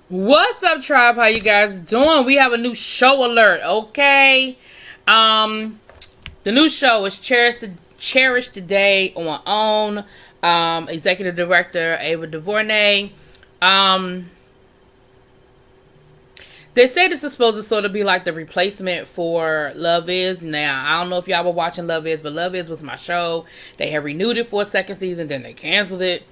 What's up, tribe? How you guys doing? We have a new show alert, okay? The new show is Cherish today on OWN. Executive Director Ava DuVernay. Um, they say this is supposed to sort of be like the replacement for Love Is. Now, I don't know if y'all were watching Love Is, but Love Is was my show. They had renewed it for a second season, then they canceled it.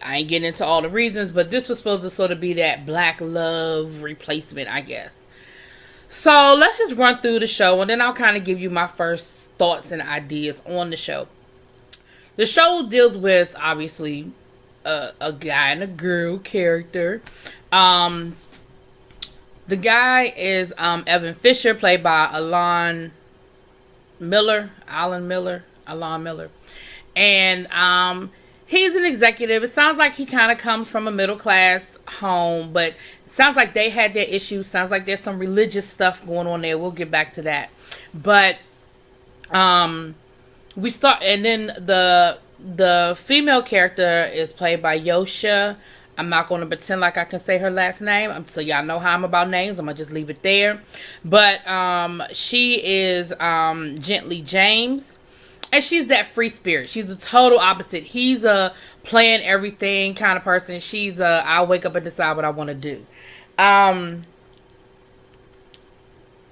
I ain't getting into all the reasons, but this was supposed to sort of be that black love replacement, I guess. So let's just run through the show, and then I'll kind of give you my first thoughts and ideas on the show. The show deals with, obviously, a guy and a girl character. Um, the guy is Evan Fisher, played by Alon Miller. And he's an executive. It sounds like he kind of comes from a middle class home, but it sounds like they had their issues. Sounds like there's some religious stuff going on there. We'll get back to that. But we start, and then the female character is played by Yosha. I'm not going to pretend like I can say her last name, so y'all know how I'm about names. I'm gonna just leave it there. But she is Gently James. And she's that free spirit. She's the total opposite. He's a plan everything kind of person. She's a I'll wake up and decide what I want to do.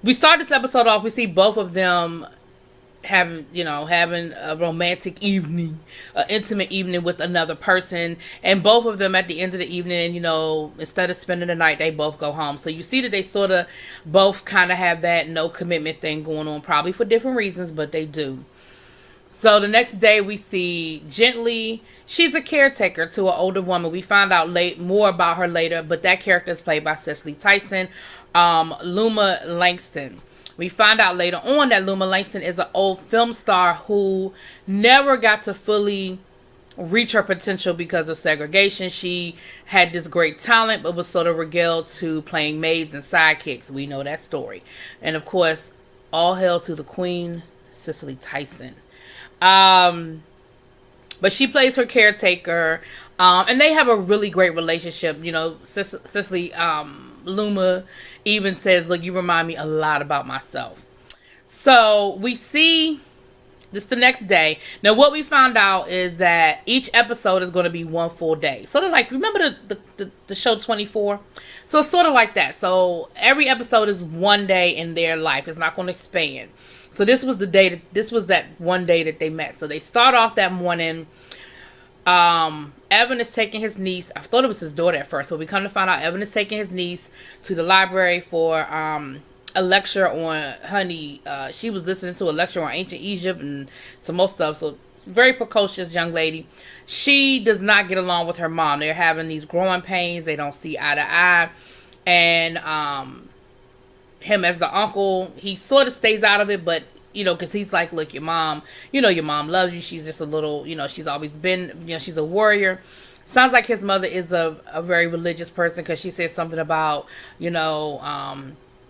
We start this episode off. We see both of them having a romantic evening, an intimate evening with another person, and both of them at the end of the evening, instead of spending the night, they both go home. So you see that they sort of both kind of have that no commitment thing going on, probably for different reasons, but they do. So the next day we see Gently. She's a caretaker to an older woman. We find out more about her later, but that character is played by Cicely Tyson. Luma Langston. We find out later on that Luma Langston is an old film star who never got to fully reach her potential because of segregation. She had this great talent, but was sort of regaled to playing maids and sidekicks. We know that story. And of course, all hail to the queen, Cicely Tyson. But she plays her caretaker, and they have a really great relationship. Cicely, Luma even says, "Look, you remind me a lot about myself." So we see this the next day. Now, what we found out is that each episode is going to be one full day. Sort of like, remember the show 24? So it's sort of like that. So every episode is one day in their life. It's not going to expand. So this was that one day that they met. So they start off that morning. Evan is taking his niece. I thought it was his daughter at first, but we come to find out Evan is taking his niece to the library for a lecture on she was listening to a lecture on ancient Egypt and some more stuff. So very precocious young lady. She does not get along with her mom. They're having these growing pains. They don't see eye to eye. And him as the uncle, he sort of stays out of it, but because he's like, look, your mom loves you. She's just a little, she's always been, she's a warrior. Sounds like his mother is a very religious person, because she said something about,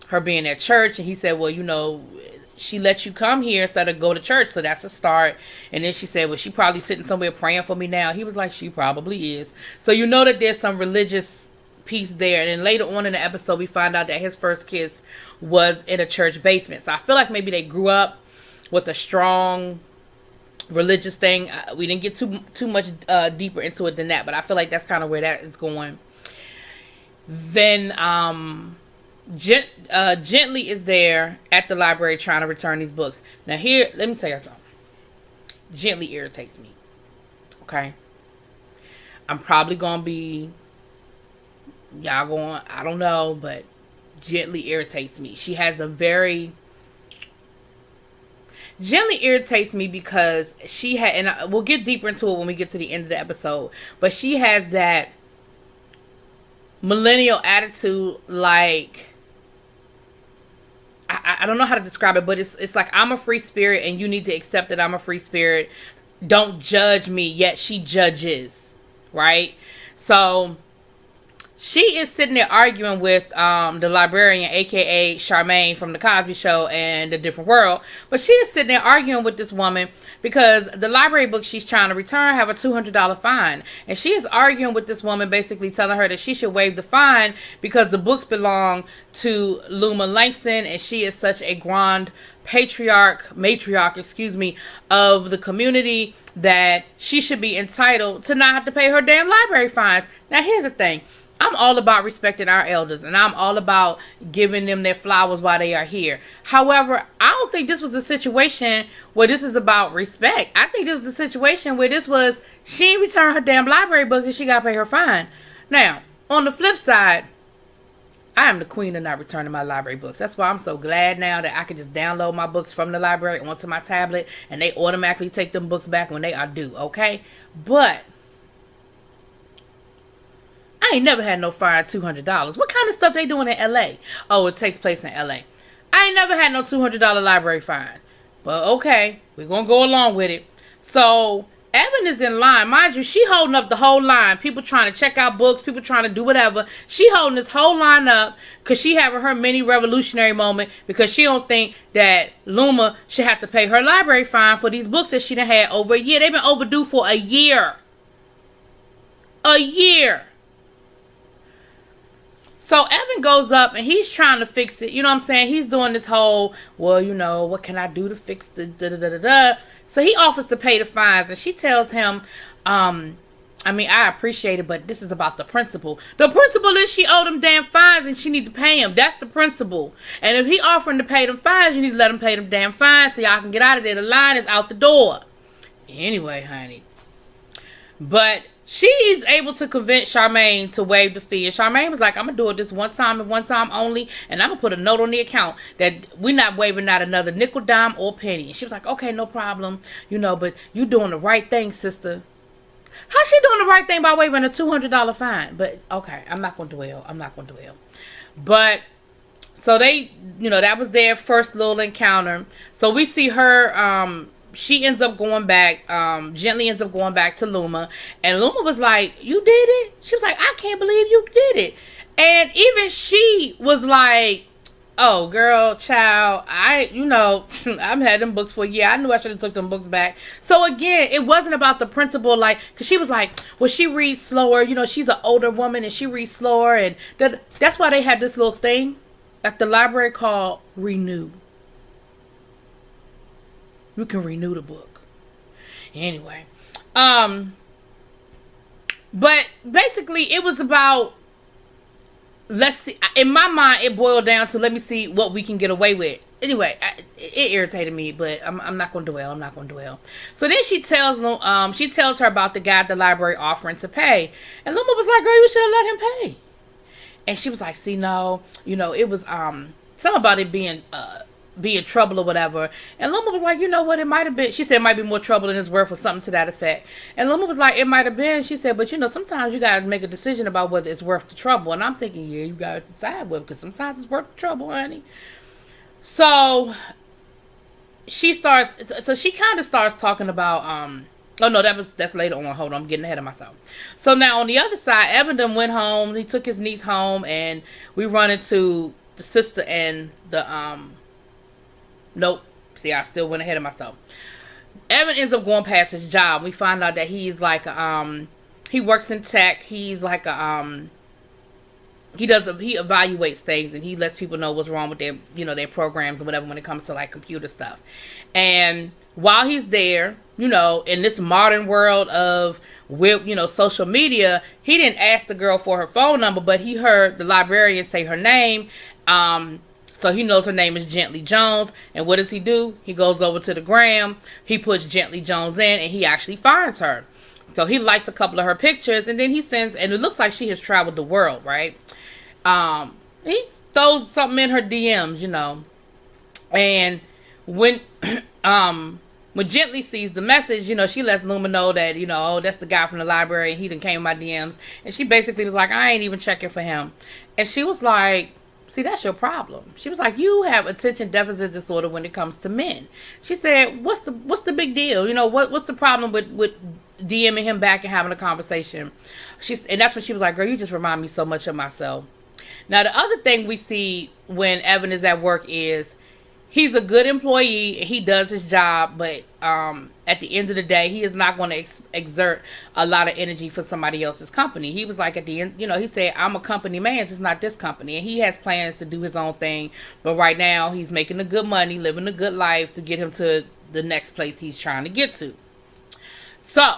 her being at church, and he said, well, she let you come here instead of go to church, so that's a start. And then she said, well, she probably sitting somewhere praying for me now. He was like, she probably is. So that there's some religious piece there. And then later on in the episode, we find out that his first kiss was in a church basement. So I feel like maybe they grew up with a strong religious thing. We didn't get too much deeper into it than that, but I feel like that's kind of where that is going. Then Gently is there at the library trying to return these books. Now here, let me tell you something. Gently irritates me. Okay? I'm probably going to be, I don't know, but Gently irritates me. She has Gently irritates me because she had, and we'll get deeper into it when we get to the end of the episode, but she has that millennial attitude, like, I don't know how to describe it, but it's like, I'm a free spirit and you need to accept that I'm a free spirit. Don't judge me, yet she judges, right? So she is sitting there arguing with the librarian, aka Charmaine from the Cosby Show and The Different World. But she is sitting there arguing with this woman because the library book she's trying to return have a $200 fine. And she is arguing with this woman, basically telling her that she should waive the fine because the books belong to Luma Langston, and she is such a grand matriarch, of the community, that she should be entitled to not have to pay her damn library fines. Now, here's the thing. I'm all about respecting our elders, and I'm all about giving them their flowers while they are here. However, I don't think this was a situation where this is about respect. I think this is a situation where she ain't returned her damn library book and she got to pay her fine. Now, on the flip side, I am the queen of not returning my library books. That's why I'm so glad now that I can just download my books from the library onto my tablet, and they automatically take them books back when they are due, okay? But I ain't never had no fine $200. What kind of stuff they doing in L.A.? Oh, it takes place in L.A. I ain't never had no $200 library fine. But okay, we're going to go along with it. So, Evan is in line. Mind you, she holding up the whole line. People trying to check out books. People trying to do whatever. She holding this whole line up because she having her mini revolutionary moment because she don't think that Luma should have to pay her library fine for these books that she done had over a year. They've been overdue for a year. A year. So Evan goes up and he's trying to fix it. You know what I'm saying? He's doing this whole, well, what can I do to fix the da-da-da-da-da. So he offers to pay the fines, and she tells him, I appreciate it, but this is about the principal. The principal is she owed him damn fines and she need to pay him. That's the principal. And if he offering to pay them fines, you need to let him pay them damn fines so y'all can get out of there. The line is out the door. Anyway, honey. But she's able to convince Charmaine to waive the fee. And Charmaine was like, I'm going to do it this one time and one time only. And I'm going to put a note on the account that we're not waiving not another nickel, dime, or penny. And she was like, okay, no problem. But you doing the right thing, sister. How's she doing the right thing by waiving a $200 fine? But, okay, I'm not going to dwell. But, so they, that was their first little encounter. So we see her, she ends up going back, gently ends up going back to Luma. And Luma was like, you did it? She was like, I can't believe you did it. And even she was like, oh, girl, child, I've had them books for a year. I knew I should have took them books back. So again, it wasn't about the principle, because she was like, well, she reads slower. She's an older woman and she reads slower. And that's why they had this little thing at the library called Renew. You can renew the book. Anyway. But basically it was about, let's see, in my mind it boiled down to, let me see what we can get away with. Anyway, it irritated me, but I'm not going to dwell. So then she tells her about the guy at the library offering to pay. And Luma was like, girl, you should have let him pay. And she was like, see, no, it was something about it being trouble or whatever. And Luma was like, you know what, it might have been, she said it might be more trouble than it's worth or something to that effect. And Luma was like, it might have been. She said, but sometimes you got to make a decision about whether it's worth the trouble. And I'm thinking, yeah, you got to decide whether, because sometimes it's worth the trouble, honey. So she kind of starts talking about, oh no, that's later on. Hold on, I'm getting ahead of myself. So now on the other side, Evan done went home. He took his niece home, and we run into the sister and the, nope. See, I still went ahead of myself. Evan ends up going past his job. We find out that he's like, he works in tech. He's like he evaluates things, and he lets people know what's wrong with their, their programs or whatever when it comes to like computer stuff. And while he's there, in this modern world of, social media, he didn't ask the girl for her phone number, but he heard the librarian say her name. So he knows her name is Gently Jones. And what does he do? He goes over to the gram. He puts Gently Jones in, and he actually finds her. So he likes a couple of her pictures, and then he sends, and it looks like she has traveled the world, right? He throws something in her DMs, And when Gently sees the message, she lets Luma know that, oh, that's the guy from the library, and he done came in my DMs. And she basically was like, I ain't even checking for him. And she was like, see, that's your problem. She was like, you have attention deficit disorder when it comes to men. She said, what's the big deal? What's the problem with DMing him back and having a conversation. And that's when she was like, girl, you just remind me so much of myself. Now, the other thing we see when Evan is at work is he's a good employee. He does his job, but at the end of the day, he is not going to exert a lot of energy for somebody else's company. He was like, at the end, he said, I'm a company man, just not this company. And he has plans to do his own thing. But right now, he's making the good money, living a good life to get him to the next place he's trying to get to. So,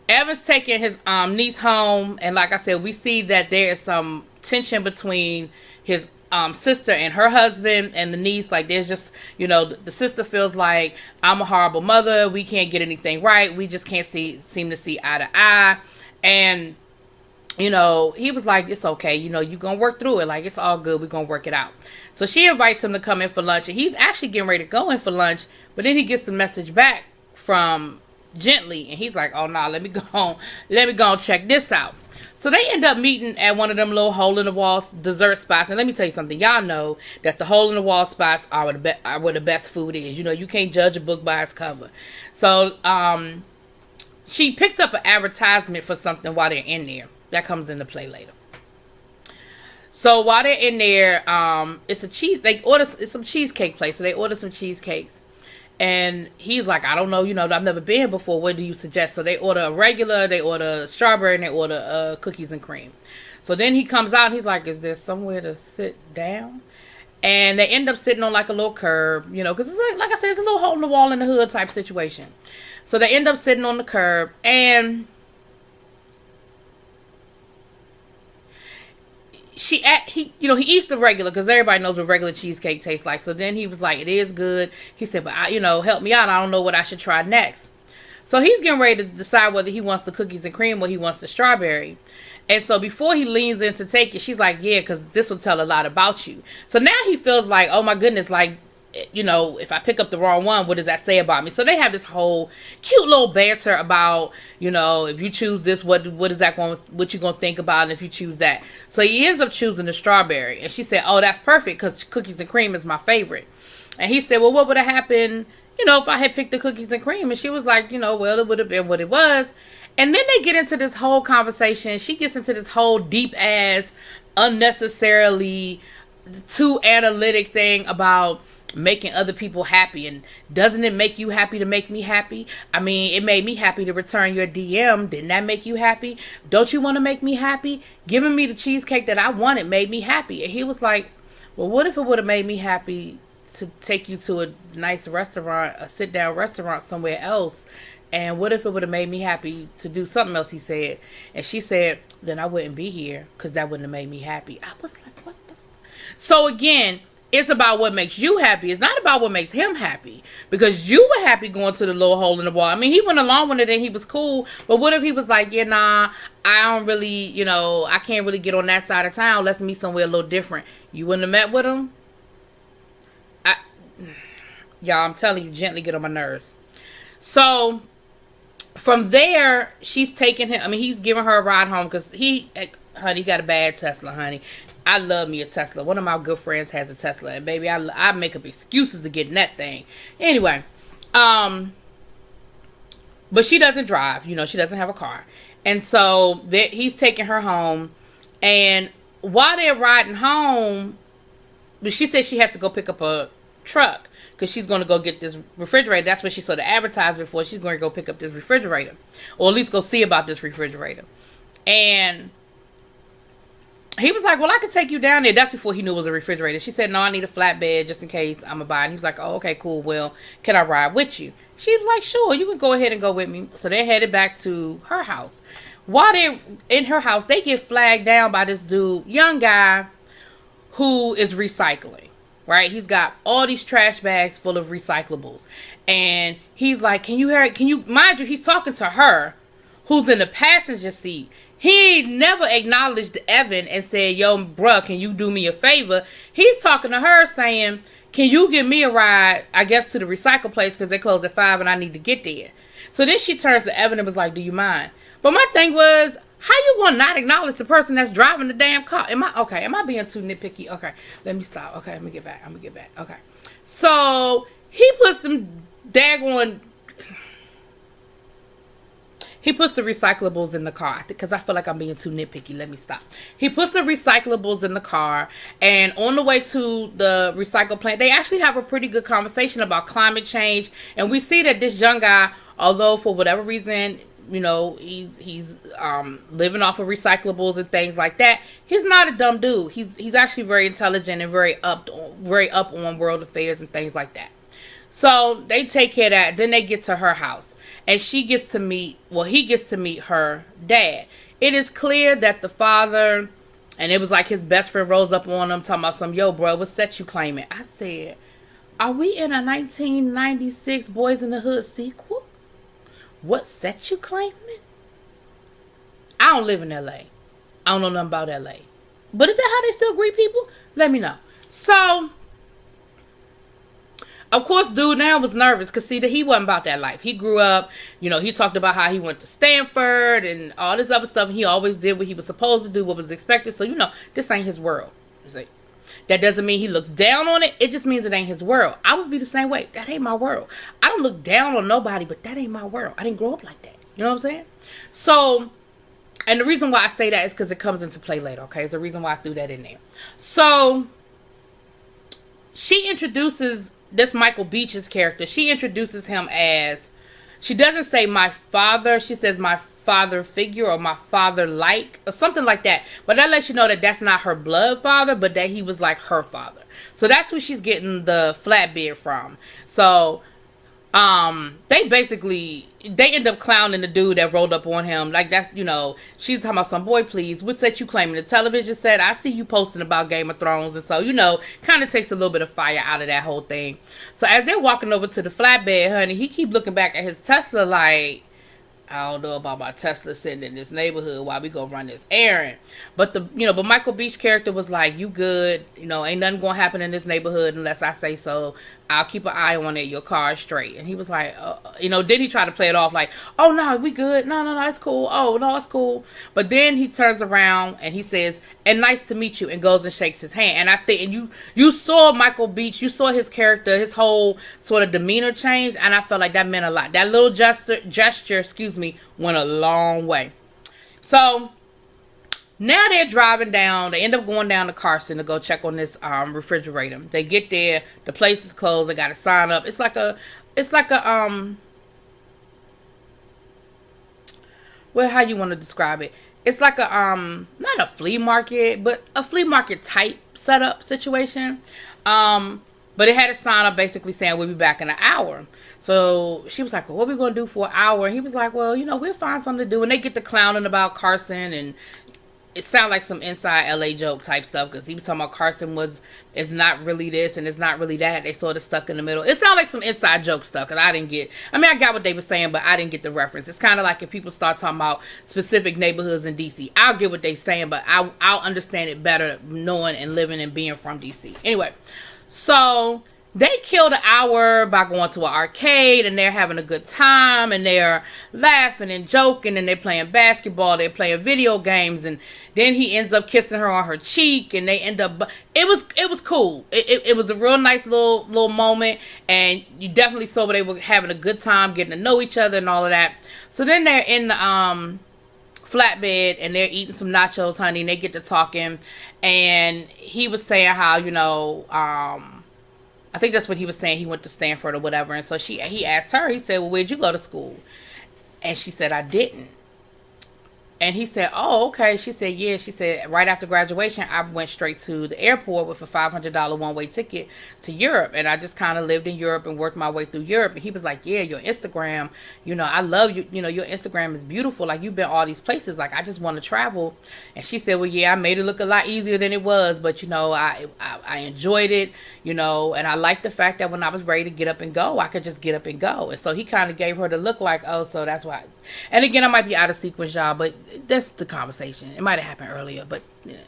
Evan's taking his niece home. And like I said, we see that there is some tension between his sister and her husband and the niece. Like, there's just, the sister feels like, I'm a horrible mother, we can't get anything right, we just can't seem to see eye to eye. And he was like, it's okay, you're gonna work through it, like, it's all good, we're gonna work it out. So she invites him to come in for lunch, and he's actually getting ready to go in for lunch, but then he gets the message back from Gently, and he's like, oh no, let me go and check this out. So they end up meeting at one of them little hole-in-the-wall dessert spots. And let me tell you something. Y'all know that the hole-in-the-wall spots are where the best food is. You can't judge a book by its cover. So she picks up an advertisement for something while they're in there. That comes into play later. So while they're in there, it's some cheesecake place. So they order some cheesecakes. And he's like, I don't know, I've never been here before. What do you suggest? So they order a regular, they order strawberry, and they order cookies and cream. So then he comes out and he's like, is there somewhere to sit down? And they end up sitting on like a little curb, because it's like I said, it's a little hole in the wall in the hood type situation. So they end up sitting on the curb, and he eats the regular, because everybody knows what regular cheesecake tastes like. So then he was like, it is good. He said, but help me out. I don't know what I should try next. So he's getting ready to decide whether he wants the cookies and cream or he wants the strawberry. And so before he leans in to take it, she's like, yeah, because this will tell a lot about you. So now he feels like, oh my goodness, like, if I pick up the wrong one, what does that say about me? So they have this whole cute little banter about, if you choose this, what you gonna think about, and if you choose that. So he ends up choosing the strawberry, and she said, oh, that's perfect, because cookies and cream is my favorite. And he said, well, what would have happened, if I had picked the cookies and cream? And she was like, well, it would have been what it was. And then they get into this whole conversation. She gets into this whole deep ass, unnecessarily too analytic thing about making other people happy. And doesn't it make you happy to make me happy? I mean, it made me happy to return your DM. Didn't that make you happy? Don't you want to make me happy? Giving me the cheesecake that I wanted made me happy. And he was like, well, what if it would have made me happy to take you to a nice restaurant, a sit down restaurant somewhere else? And what if it would have made me happy to do something else? He said. And she said, then I wouldn't be here, because that wouldn't have made me happy. I was like, what the So again, it's about what makes you happy. It's not about what makes him happy. Because you were happy going to the little hole in the wall. I mean, he went along with it and he was cool. But what if he was like, yeah, nah, I don't really, I can't really get on that side of town. Let's meet somewhere a little different. You wouldn't have met with him? Y'all, I'm telling you, Gently get on my nerves. So from there, she's taking him. I mean, he's giving her a ride home because honey, got a bad Tesla, honey. I love me a Tesla. One of my good friends has a Tesla, and baby, I make up excuses to get in that thing. Anyway, but she doesn't drive. She doesn't have a car, and so he's taking her home. And while they're riding home, she says she has to go pick up a truck because she's going to go get this refrigerator. That's what she saw the advertisement for. She's going to go pick up this refrigerator, or at least go see about this refrigerator. And he was like, well, I could take you down there. That's before he knew it was a refrigerator. She said, no, I need a flatbed just in case I'm going to buy it. And he was like, oh, okay, cool. Well, can I ride with you? She was like, sure, you can go ahead and go with me. So they're headed back to her house. While they're in her house, they get flagged down by this dude, young guy, who is recycling. Right? He's got all these trash bags full of recyclables. And he's like, mind you, he's talking to her, who's in the passenger seat. He never acknowledged Evan and said, yo, bruh, can you do me a favor? He's talking to her saying, can you give me a ride, I guess, to the recycle place because they close at 5 and I need to get there. So then she turns to Evan and was like, do you mind? But my thing was, how you gonna not acknowledge the person that's driving the damn car? Am I being too nitpicky? Okay, let me stop. Okay, let me get back. Okay. So he puts some daggone He puts the recyclables in the car because I feel like I'm being too nitpicky. Let me stop. He puts the recyclables in the car, and on the way to the recycle plant, they actually have a pretty good conversation about climate change. And we see that this young guy, although for whatever reason, he's living off of recyclables and things like that, he's not a dumb dude. He's actually very intelligent and very up on world affairs and things like that. So they take care of that. Then they get to her house, and he gets to meet her dad. It is clear that the father, and it was like his best friend rose up on him talking about some, yo, bro, what set you claiming? I said, are we in a 1996 Boys in the Hood sequel? What set you claiming? I don't live in LA. I don't know nothing about LA. But is that how they still greet people? Let me know. So, of course, dude now was nervous because, see, that he wasn't about that life. He grew up, he talked about how he went to Stanford and all this other stuff. And he always did what he was supposed to do, what was expected. So, this ain't his world. That doesn't mean he looks down on it. It just means it ain't his world. I would be the same way. That ain't my world. I don't look down on nobody, but that ain't my world. I didn't grow up like that. You know what I'm saying? So, and the reason why I say that is because it comes into play later, okay? It's the reason why I threw that in there. So, she introduces this Michael Beach's character. She introduces him as, she doesn't say my father. She says my father figure or my father like or something like that. But that lets you know that that's not her blood father, but that he was like her father. So that's where she's getting the flatbed from. So they end up clowning the dude that rolled up on him. Like, that's, she's talking about some, boy, please, what's that you claiming? The television said, I see you posting about Game of Thrones. And so, kind of takes a little bit of fire out of that whole thing. So as they're walking over to the flatbed, honey, he keep looking back at his Tesla like, I don't know about my Tesla sitting in this neighborhood while we go run this errand. But but Michael Beach character was like, you good, ain't nothing gonna happen in this neighborhood unless I say so. I'll keep an eye on it. Your car is straight. And he was like, then he tried to play it off like, oh no, we good. No, it's cool. Oh no, it's cool. But then he turns around and he says, and nice to meet you, and goes and shakes his hand. And I think, and you saw Michael Beach, you saw his character, his whole sort of demeanor change, and I felt like that meant a lot. That little gesture, went a long way. So now they're driving down. They end up going down to Carson to go check on this refrigerator. They get there. The place is closed. They got to sign up. It's like a well, how you want to describe it? It's like a not a flea market, but a flea market type setup situation. But it had a sign up basically saying we'll be back in an hour. So she was like, well, what are we going to do for an hour? And he was like, well, we'll find something to do. And they get to clowning about Carson, and it sounded like some inside LA joke type stuff, because he was talking about Carson is not really this and it's not really that. They sort of stuck in the middle. It sounded like some inside joke stuff, because I got what they were saying, but I didn't get the reference. It's kind of like if people start talking about specific neighborhoods in DC. I'll get what they're saying, but I'll understand it better knowing and living and being from DC. Anyway, so they killed an hour by going to an arcade, and they're having a good time, and they're laughing and joking, and they're playing basketball, they're playing video games, and then he ends up kissing her on her cheek, and they end up, it was cool. It was a real nice little moment, and you definitely saw where they were having a good time, getting to know each other and all of that. So then they're in the flatbed, and they're eating some nachos, honey, and they get to talking, and he was saying how, I think that's what he was saying. He went to Stanford or whatever. And so he asked her, he said, well, where'd you go to school? And she said, I didn't. And he said, oh, okay. She said, yeah. She said, right after graduation, I went straight to the airport with a $500 one-way ticket to Europe. And I just kind of lived in Europe and worked my way through Europe. And he was like, yeah, your Instagram, I love you. Your Instagram is beautiful. Like, you've been all these places. Like, I just want to travel. And she said, well, yeah, I made it look a lot easier than it was. But, I enjoyed it, and I liked the fact that when I was ready to get up and go, I could just get up and go. And so he kind of gave her the look like, oh, so that's why. And again, I might be out of sequence, y'all, but that's the conversation. It might have happened earlier, but yeah.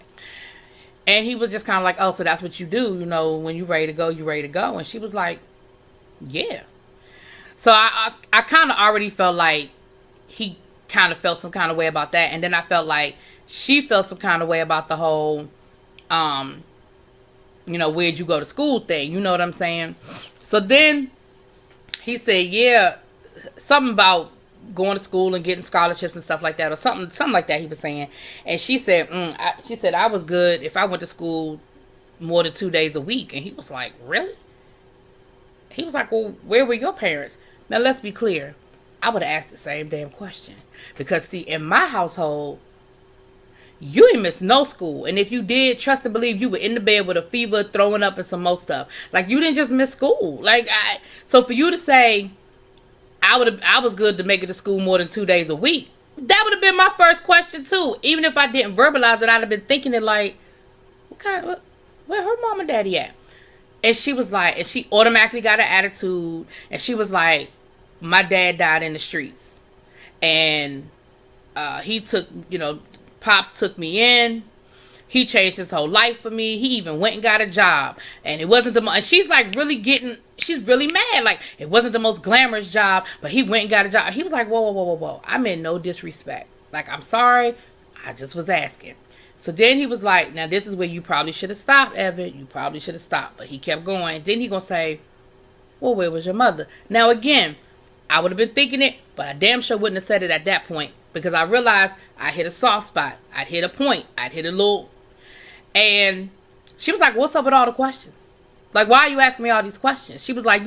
And he was just kind of like, oh, so that's what you do, when you're ready to go, you're ready to go. And she was like, yeah. So I kind of already felt like he kind of felt some kind of way about that. And then I felt like she felt some kind of way about the whole, where'd you go to school thing. You know what I'm saying? So then he said, yeah, something about going to school and getting scholarships and stuff like that, or something like that he was saying. And she said, she said, I was good if I went to school more than 2 days a week. And he was like, really? He was like, well, where were your parents? Now, let's be clear. I would have asked the same damn question. Because, see, in my household, you ain't missed no school. And if you did, trust and believe, you were in the bed with a fever, throwing up, and some more stuff. Like, you didn't just miss school. So for you to say, I was good to make it to school more than 2 days a week, that would have been my first question, too. Even if I didn't verbalize it, I'd have been thinking it like, where her mom and daddy at? And she was like, and she automatically got an attitude. And she was like, my dad died in the streets. And he took, Pops took me in. He changed his whole life for me. He even went and got a job. And it wasn't and she's like she's really mad. Like, it wasn't the most glamorous job, but he went and got a job. He was like, whoa. I meant no disrespect. Like, I'm sorry. I just was asking. So then he was like, now this is where you probably should have stopped, Evan. You probably should have stopped. But he kept going. Then he gonna say, well, where was your mother? Now, again, I would have been thinking it, but I damn sure wouldn't have said it at that point. Because I realized I hit a soft spot. I'd hit a point. I'd hit a little. And she was like, what's up with all the questions? Like, why are you asking me all these questions? She was like,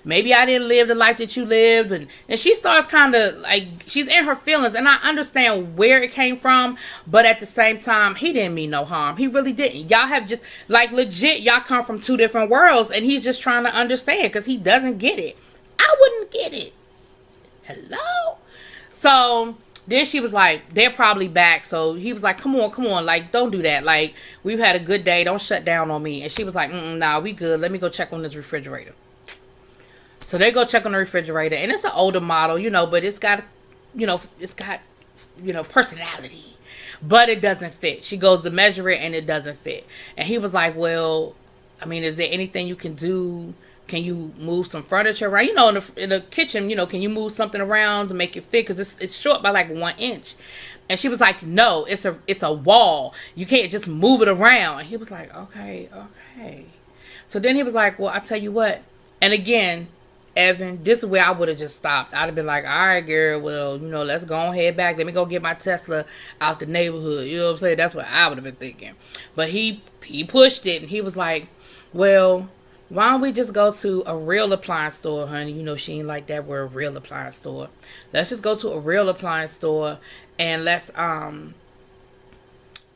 maybe I didn't live the life that you lived. And she starts kind of like, she's in her feelings. And I understand where it came from. But at the same time, he didn't mean no harm. He really didn't. Y'all have just, like, legit, y'all come from two different worlds. And he's just trying to understand because he doesn't get it. I wouldn't get it. Hello? So then she was like, they're probably back. So he was like, come on. Like, don't do that. Like, we've had a good day. Don't shut down on me. And she was like, nah, we good. Let me go check on this refrigerator. So they go check on the refrigerator. And it's an older model, but it's got, personality. But it doesn't fit. She goes to measure it and it doesn't fit. And he was like, well, I mean, is there anything you can do? Can you move some furniture around? In the kitchen, can you move something around to make it fit? Because it's short by like 1 inch. And she was like, no, it's a wall. You can't just move it around. And he was like, okay. So then he was like, well, I tell you what. And again, Evan, this is where I would have just stopped. I'd have been like, all right, girl, well, let's go on head back. Let me go get my Tesla out the neighborhood. You know what I'm saying? That's what I would have been thinking. But he pushed it, and he was like, well, why don't we just go to a real appliance store, honey? She ain't like that word, real appliance store. Let's just go to a real appliance store and let's and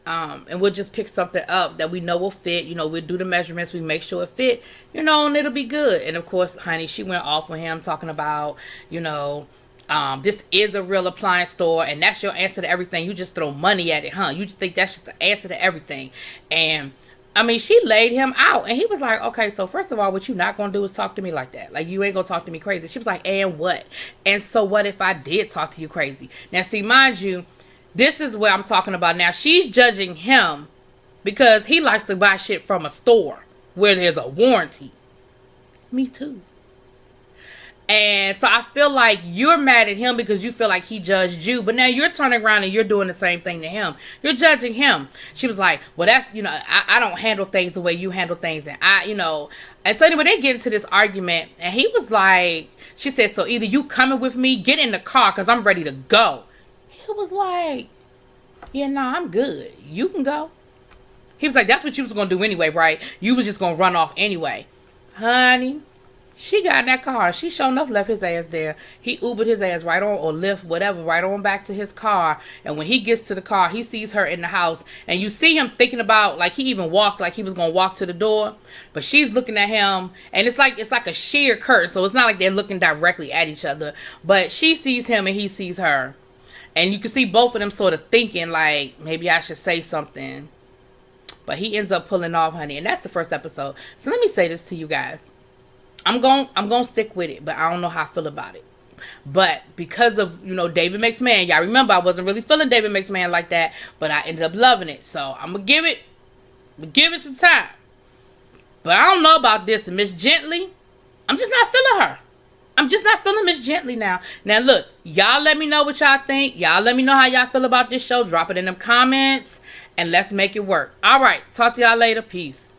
we'll just pick something up that we know will fit. We'll do the measurements, we make sure it fit, and it'll be good. And of course, honey, she went off with him talking about, this is a real appliance store and that's your answer to everything. You just throw money at it, huh? You just think that's just the answer to everything. And I mean, she laid him out. And he was like, okay, so first of all, what you not going to do is talk to me like that. Like, you ain't going to talk to me crazy. She was like, and what? And so what if I did talk to you crazy? Now, see, mind you, this is what I'm talking about now. She's judging him because he likes to buy shit from a store where there's a warranty. Me too. And so I feel like you're mad at him because you feel like he judged you. But now you're turning around and you're doing the same thing to him. You're judging him. She was like, well, that's, I don't handle things the way you handle things. And And so anyway, they get into this argument. And he was like, she said, so either you coming with me, get in the car because I'm ready to go. He was like, yeah, no, I'm good. You can go. He was like, that's what you was going to do anyway, right? You was just going to run off anyway. Honey. She got in that car. She sure enough left his ass there. He Ubered his ass right on, or Lyft, whatever, right on back to his car. And when he gets to the car, he sees her in the house. And you see him thinking about, like, he even walked like he was going to walk to the door. But she's looking at him. And it's like a sheer curtain. So it's not like they're looking directly at each other. But she sees him and he sees her. And you can see both of them sort of thinking, like, maybe I should say something. But he ends up pulling off, honey. And that's the first episode. So let me say this to you guys. I'm going to stick with it, but I don't know how I feel about it. But because of, David Makes Man, y'all remember I wasn't really feeling David Makes Man like that, but I ended up loving it. So I'm going to give it some time. But I don't know about this. And Miss Gently, I'm just not feeling her. I'm just not feeling Miss Gently now. Now look, y'all let me know what y'all think. Y'all let me know how y'all feel about this show. Drop it in them comments and let's make it work. All right. Talk to y'all later. Peace.